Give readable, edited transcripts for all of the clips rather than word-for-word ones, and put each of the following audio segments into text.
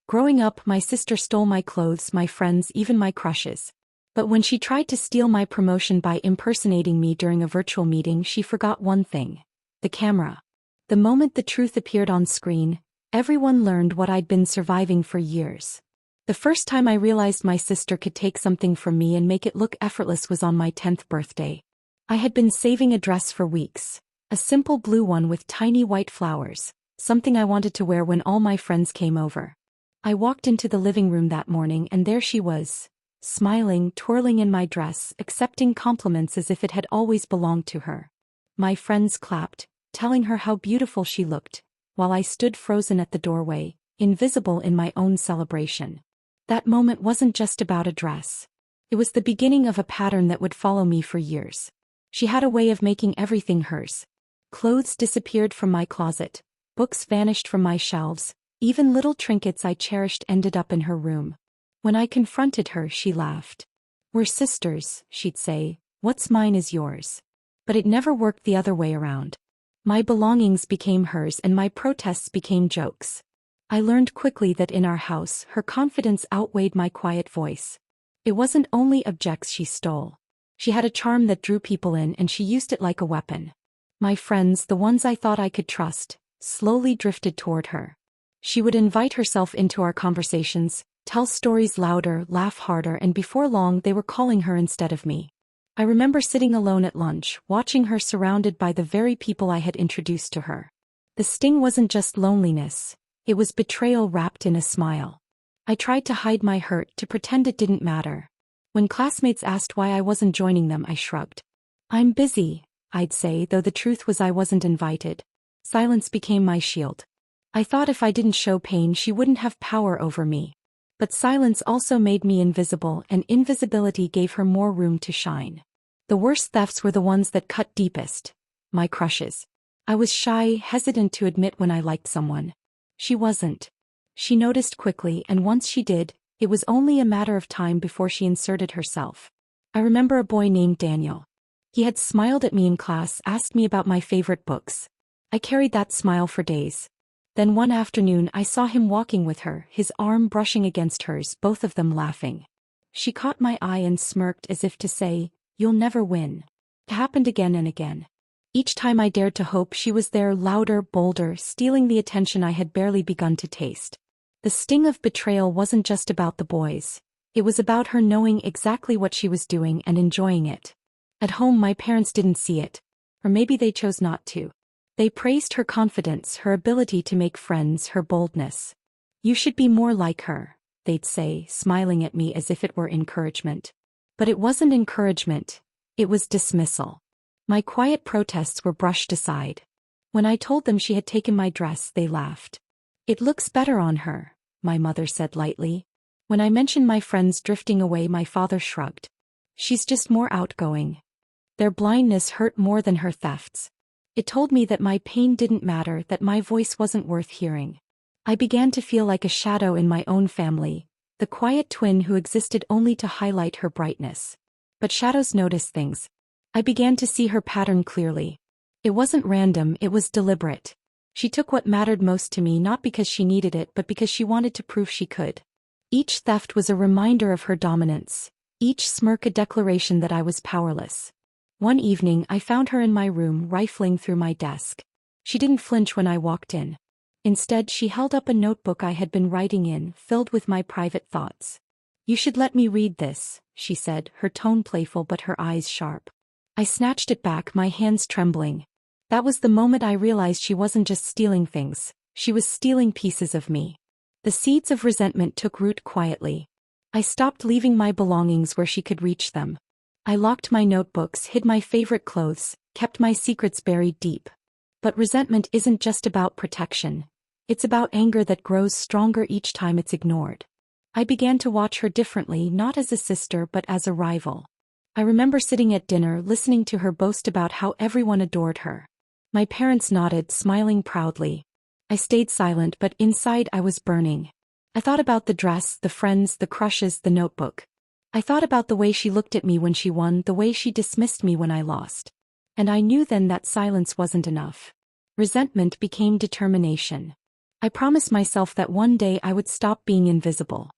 Growing up, my sister stole my clothes, my friends, even my crushes. But when she tried to steal my promotion by impersonating me during a virtual meeting, she forgot one thing: the camera. The moment the truth appeared on screen, everyone learned what I'd been surviving for years. The first time I realized my sister could take something from me and make it look effortless was on my 10th birthday. I had been saving a dress for weeks, a simple blue one with tiny white flowers, something I wanted to wear when all my friends came over. I walked into the living room that morning and there she was, smiling, twirling in my dress, accepting compliments as if it had always belonged to her. My friends clapped, telling her how beautiful she looked, while I stood frozen at the doorway, invisible in my own celebration. That moment wasn't just about a dress. It was the beginning of a pattern that would follow me for years. She had a way of making everything hers. Clothes disappeared from my closet, books vanished from my shelves, even little trinkets I cherished ended up in her room. When I confronted her, she laughed. "We're sisters," she'd say. "What's mine is yours." But it never worked the other way around. My belongings became hers and my protests became jokes. I learned quickly that in our house, her confidence outweighed my quiet voice. It wasn't only objects she stole. She had a charm that drew people in, and she used it like a weapon. My friends, the ones I thought I could trust, slowly drifted toward her. She would invite herself into our conversations, tell stories louder, laugh harder, and before long they were calling her instead of me. I remember sitting alone at lunch, watching her surrounded by the very people I had introduced to her. The sting wasn't just loneliness, it was betrayal wrapped in a smile. I tried to hide my hurt, to pretend it didn't matter. When classmates asked why I wasn't joining them, I shrugged. "I'm busy," I'd say, though the truth was I wasn't invited. Silence became my shield. I thought if I didn't show pain, she wouldn't have power over me. But silence also made me invisible, and invisibility gave her more room to shine. The worst thefts were the ones that cut deepest. My crushes. I was shy, hesitant to admit when I liked someone. She wasn't. She noticed quickly, and once she did, it was only a matter of time before she inserted herself. I remember a boy named Daniel. He had smiled at me in class, asked me about my favorite books. I carried that smile for days. Then one afternoon I saw him walking with her, his arm brushing against hers, both of them laughing. She caught my eye and smirked as if to say, "You'll never win." It happened again and again. Each time I dared to hope, she was there, louder, bolder, stealing the attention I had barely begun to taste. The sting of betrayal wasn't just about the boys. It was about her knowing exactly what she was doing and enjoying it. At home, my parents didn't see it. Or maybe they chose not to. They praised her confidence, her ability to make friends, her boldness. "You should be more like her," they'd say, smiling at me as if it were encouragement. But it wasn't encouragement. It was dismissal. My quiet protests were brushed aside. When I told them she had taken my dress, they laughed. "It looks better on her," my mother said lightly. When I mentioned my friends drifting away, my father shrugged. "She's just more outgoing." Their blindness hurt more than her thefts. It told me that my pain didn't matter, that my voice wasn't worth hearing. I began to feel like a shadow in my own family, the quiet twin who existed only to highlight her brightness. But shadows notice things. I began to see her pattern clearly. It wasn't random, it was deliberate. She took what mattered most to me not because she needed it but because she wanted to prove she could. Each theft was a reminder of her dominance, each smirk a declaration that I was powerless. One evening I found her in my room, rifling through my desk. She didn't flinch when I walked in. Instead, she held up a notebook I had been writing in, filled with my private thoughts. "You should let me read this," she said, her tone playful but her eyes sharp. I snatched it back, my hands trembling. That was the moment I realized she wasn't just stealing things, she was stealing pieces of me. The seeds of resentment took root quietly. I stopped leaving my belongings where she could reach them. I locked my notebooks, hid my favorite clothes, kept my secrets buried deep. But resentment isn't just about protection. It's about anger that grows stronger each time it's ignored. I began to watch her differently, not as a sister but as a rival. I remember sitting at dinner, listening to her boast about how everyone adored her. My parents nodded, smiling proudly. I stayed silent, but inside I was burning. I thought about the dress, the friends, the crushes, the notebook. I thought about the way she looked at me when she won, the way she dismissed me when I lost. And I knew then that silence wasn't enough. Resentment became determination. I promised myself that one day I would stop being invisible.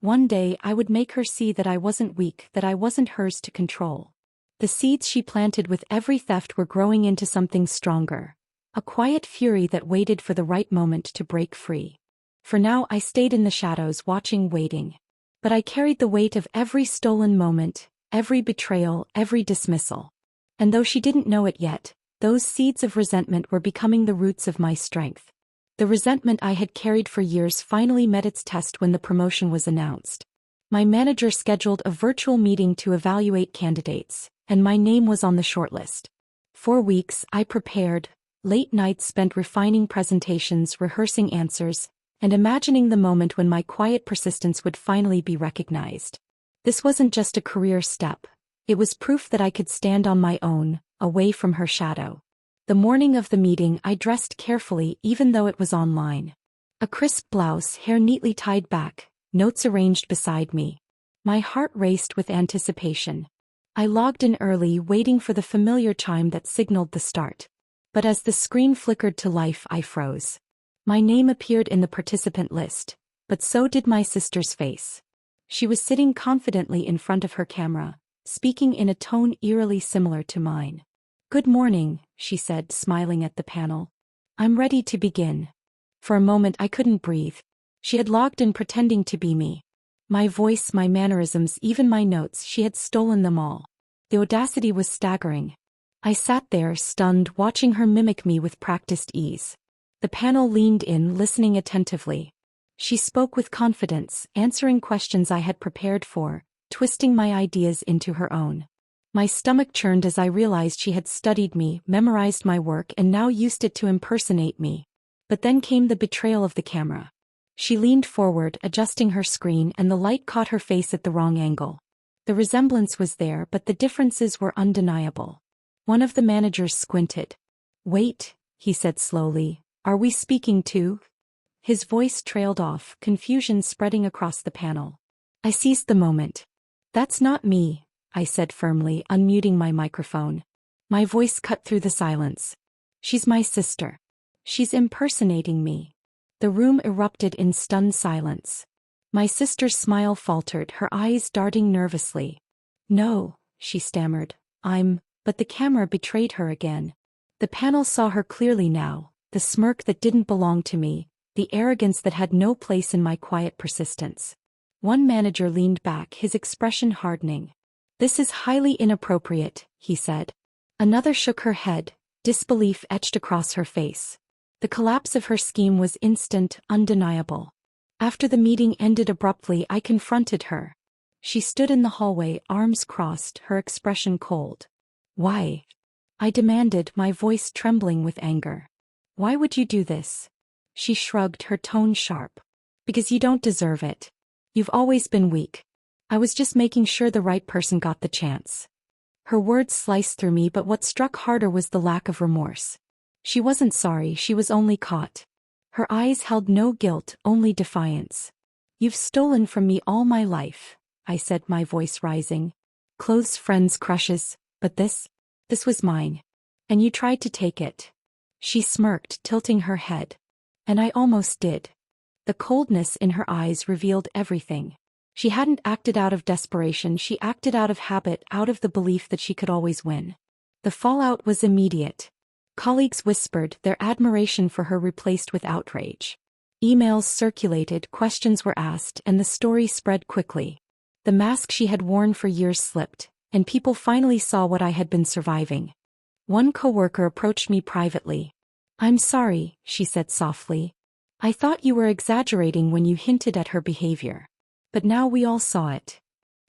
One day I would make her see that I wasn't weak, that I wasn't hers to control. The seeds she planted with every theft were growing into something stronger. A quiet fury that waited for the right moment to break free. For now I stayed in the shadows, watching, waiting. But I carried the weight of every stolen moment, every betrayal, every dismissal. And though she didn't know it yet, those seeds of resentment were becoming the roots of my strength. The resentment I had carried for years finally met its test when the promotion was announced. My manager scheduled a virtual meeting to evaluate candidates, and my name was on the shortlist. For weeks I prepared, late nights spent refining presentations, rehearsing answers, and imagining the moment when my quiet persistence would finally be recognized. This wasn't just a career step. It was proof that I could stand on my own, away from her shadow. The morning of the meeting I dressed carefully even though it was online. A crisp blouse, hair neatly tied back, notes arranged beside me. My heart raced with anticipation. I logged in early, waiting for the familiar chime that signaled the start. But as the screen flickered to life, I froze. My name appeared in the participant list, but so did my sister's face. She was sitting confidently in front of her camera, speaking in a tone eerily similar to mine. "Good morning," she said, smiling at the panel. "I'm ready to begin." For a moment I couldn't breathe. She had logged in pretending to be me. My voice, my mannerisms, even my notes, she had stolen them all. The audacity was staggering. I sat there, stunned, watching her mimic me with practiced ease. The panel leaned in, listening attentively. She spoke with confidence, answering questions I had prepared for, twisting my ideas into her own. My stomach churned as I realized she had studied me, memorized my work, and now used it to impersonate me. But then came the betrayal of the camera. She leaned forward, adjusting her screen, and the light caught her face at the wrong angle. The resemblance was there, but the differences were undeniable. One of the managers squinted. "Wait," he said slowly, "are we speaking to?" His voice trailed off, confusion spreading across the panel. I seized the moment. "That's not me," I said firmly, unmuting my microphone. My voice cut through the silence. "She's my sister. She's impersonating me." The room erupted in stunned silence. My sister's smile faltered, her eyes darting nervously. "No," she stammered, but the camera betrayed her again. The panel saw her clearly now, the smirk that didn't belong to me, the arrogance that had no place in my quiet persistence. One manager leaned back, his expression hardening. "This is highly inappropriate," he said. Another shook her head, disbelief etched across her face. The collapse of her scheme was instant, undeniable. After the meeting ended abruptly, I confronted her. She stood in the hallway, arms crossed, her expression cold. "Why?" I demanded, my voice trembling with anger. "Why would you do this?" She shrugged, her tone sharp. "Because you don't deserve it. You've always been weak. I was just making sure the right person got the chance." Her words sliced through me, but what struck harder was the lack of remorse. She wasn't sorry, she was only caught. Her eyes held no guilt, only defiance. "You've stolen from me all my life," I said, my voice rising. "Clothes, friends, crushes, but this was mine. And you tried to take it." She smirked, tilting her head. And I almost did. The coldness in her eyes revealed everything. She hadn't acted out of desperation, she acted out of habit, out of the belief that she could always win. The fallout was immediate. Colleagues whispered, their admiration for her replaced with outrage. Emails circulated, questions were asked, and the story spread quickly. The mask she had worn for years slipped, and people finally saw what I had been surviving. One coworker approached me privately. "I'm sorry," she said softly. "I thought you were exaggerating when you hinted at her behavior. But now we all saw it."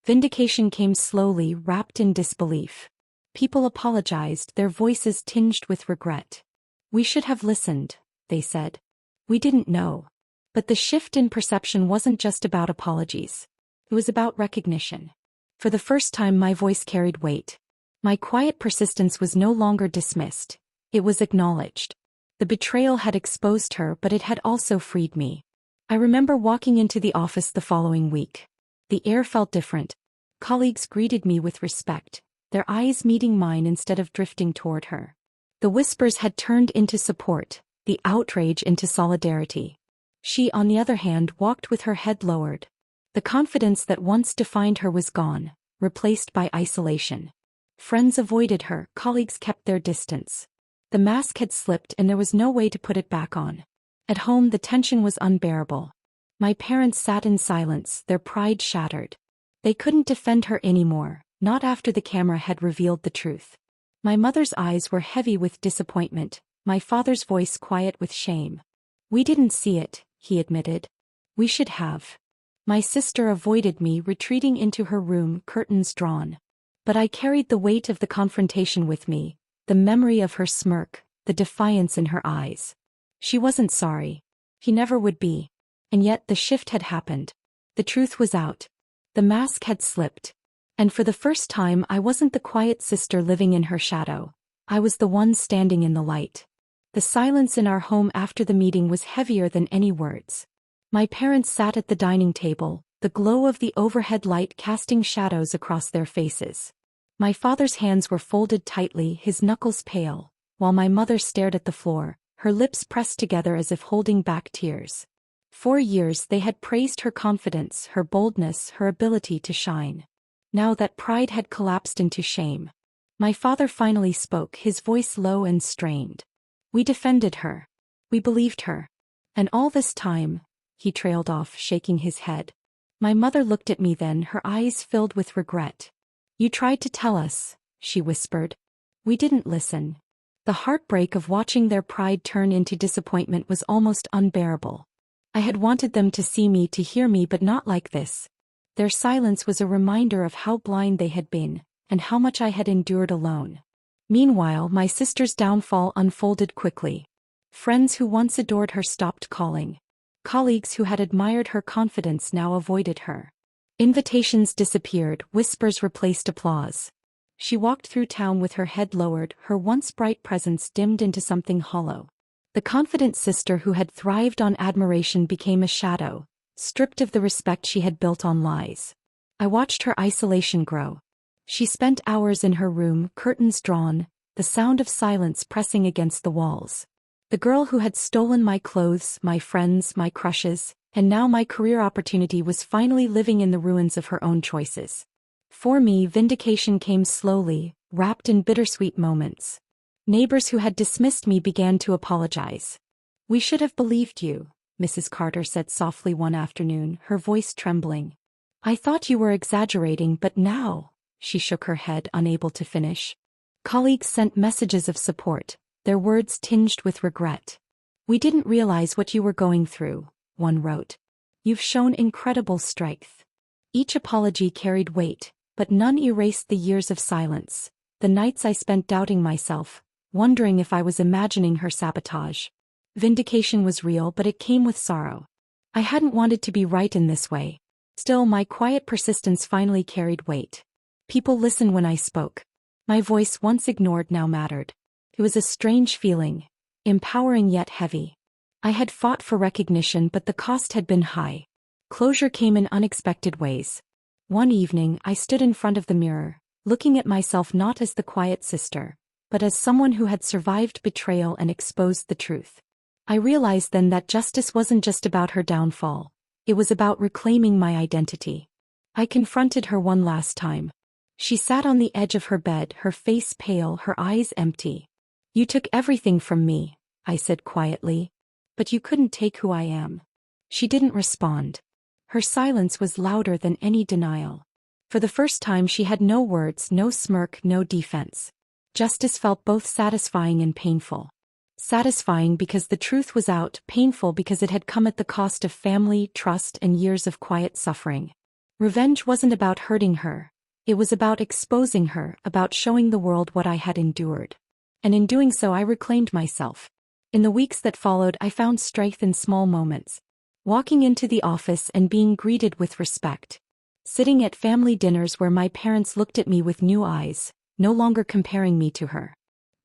Vindication came slowly, wrapped in disbelief. People apologized, their voices tinged with regret. "We should have listened," they said. "We didn't know." But the shift in perception wasn't just about apologies. It was about recognition. For the first time my voice carried weight. My quiet persistence was no longer dismissed. It was acknowledged. The betrayal had exposed her, but it had also freed me. I remember walking into the office the following week. The air felt different. Colleagues greeted me with respect, their eyes meeting mine instead of drifting toward her. The whispers had turned into support, the outrage into solidarity. She, on the other hand, walked with her head lowered. The confidence that once defined her was gone, replaced by isolation. Friends avoided her, colleagues kept their distance. The mask had slipped and there was no way to put it back on. At home the tension was unbearable. My parents sat in silence, their pride shattered. They couldn't defend her anymore, not after the camera had revealed the truth. My mother's eyes were heavy with disappointment, my father's voice quiet with shame. "We didn't see it," he admitted. "We should have." My sister avoided me, retreating into her room, curtains drawn. But I carried the weight of the confrontation with me, the memory of her smirk, the defiance in her eyes. She wasn't sorry. He never would be. And yet the shift had happened. The truth was out. The mask had slipped. And for the first time I wasn't the quiet sister living in her shadow. I was the one standing in the light. The silence in our home after the meeting was heavier than any words. My parents sat at the dining table, the glow of the overhead light casting shadows across their faces. My father's hands were folded tightly, his knuckles pale, while my mother stared at the floor, her lips pressed together as if holding back tears. For years they had praised her confidence, her boldness, her ability to shine. Now that pride had collapsed into shame. My father finally spoke, his voice low and strained. "We defended her. We believed her. And all this time," he trailed off, shaking his head. My mother looked at me then, her eyes filled with regret. "You tried to tell us," she whispered. "We didn't listen." The heartbreak of watching their pride turn into disappointment was almost unbearable. I had wanted them to see me, to hear me, but not like this. Their silence was a reminder of how blind they had been, and how much I had endured alone. Meanwhile, my sister's downfall unfolded quickly. Friends who once adored her stopped calling. Colleagues who had admired her confidence now avoided her. Invitations disappeared, whispers replaced applause. She walked through town with her head lowered, her once bright presence dimmed into something hollow. The confident sister who had thrived on admiration became a shadow, stripped of the respect she had built on lies. I watched her isolation grow. She spent hours in her room, curtains drawn, the sound of silence pressing against the walls. The girl who had stolen my clothes, my friends, my crushes, and now my career opportunity was finally living in the ruins of her own choices. For me, vindication came slowly, wrapped in bittersweet moments. Neighbors who had dismissed me began to apologize. "We should have believed you," Mrs. Carter said softly one afternoon, her voice trembling. "I thought you were exaggerating, but now—" She shook her head, unable to finish. Colleagues sent messages of support, their words tinged with regret. "We didn't realize what you were going through," one wrote. "You've shown incredible strength." Each apology carried weight, but none erased the years of silence, the nights I spent doubting myself, wondering if I was imagining her sabotage. Vindication was real, but it came with sorrow. I hadn't wanted to be right in this way. Still, my quiet persistence finally carried weight. People listened when I spoke. My voice, once ignored, now mattered. It was a strange feeling, empowering yet heavy. I had fought for recognition, but the cost had been high. Closure came in unexpected ways. One evening, I stood in front of the mirror, looking at myself not as the quiet sister, but as someone who had survived betrayal and exposed the truth. I realized then that justice wasn't just about her downfall. It was about reclaiming my identity. I confronted her one last time. She sat on the edge of her bed, her face pale, her eyes empty. "You took everything from me," I said quietly. "But you couldn't take who I am." She didn't respond. Her silence was louder than any denial. For the first time she had no words, no smirk, no defense. Justice felt both satisfying and painful. Satisfying because the truth was out, painful because it had come at the cost of family, trust, and years of quiet suffering. Revenge wasn't about hurting her. It was about exposing her, about showing the world what I had endured. And in doing so I reclaimed myself. In the weeks that followed I found strength in small moments. Walking into the office and being greeted with respect. Sitting at family dinners where my parents looked at me with new eyes, no longer comparing me to her.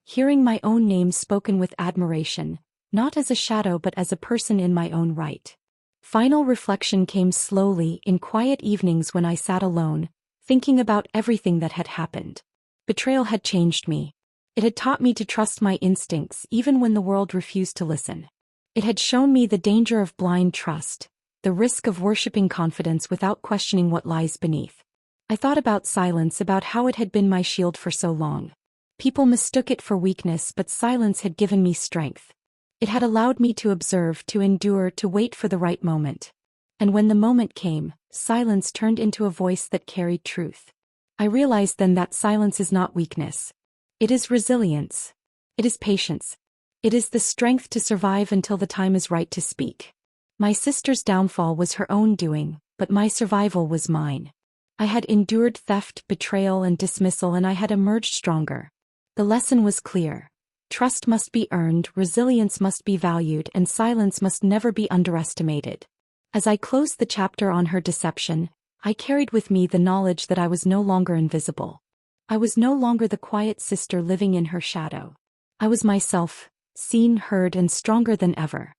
Hearing my own name spoken with admiration, not as a shadow but as a person in my own right. Final reflection came slowly in quiet evenings when I sat alone, thinking about everything that had happened. Betrayal had changed me. It had taught me to trust my instincts even when the world refused to listen. It had shown me the danger of blind trust, the risk of worshipping confidence without questioning what lies beneath. I thought about silence, about how it had been my shield for so long. People mistook it for weakness, but silence had given me strength. It had allowed me to observe, to endure, to wait for the right moment. And when the moment came, silence turned into a voice that carried truth. I realized then that silence is not weakness. It is resilience. It is patience. It is the strength to survive until the time is right to speak. My sister's downfall was her own doing, but my survival was mine. I had endured theft, betrayal, and dismissal, and I had emerged stronger. The lesson was clear. Trust must be earned, resilience must be valued, and silence must never be underestimated. As I closed the chapter on her deception, I carried with me the knowledge that I was no longer invisible. I was no longer the quiet sister living in her shadow. I was myself, seen, heard, and stronger than ever.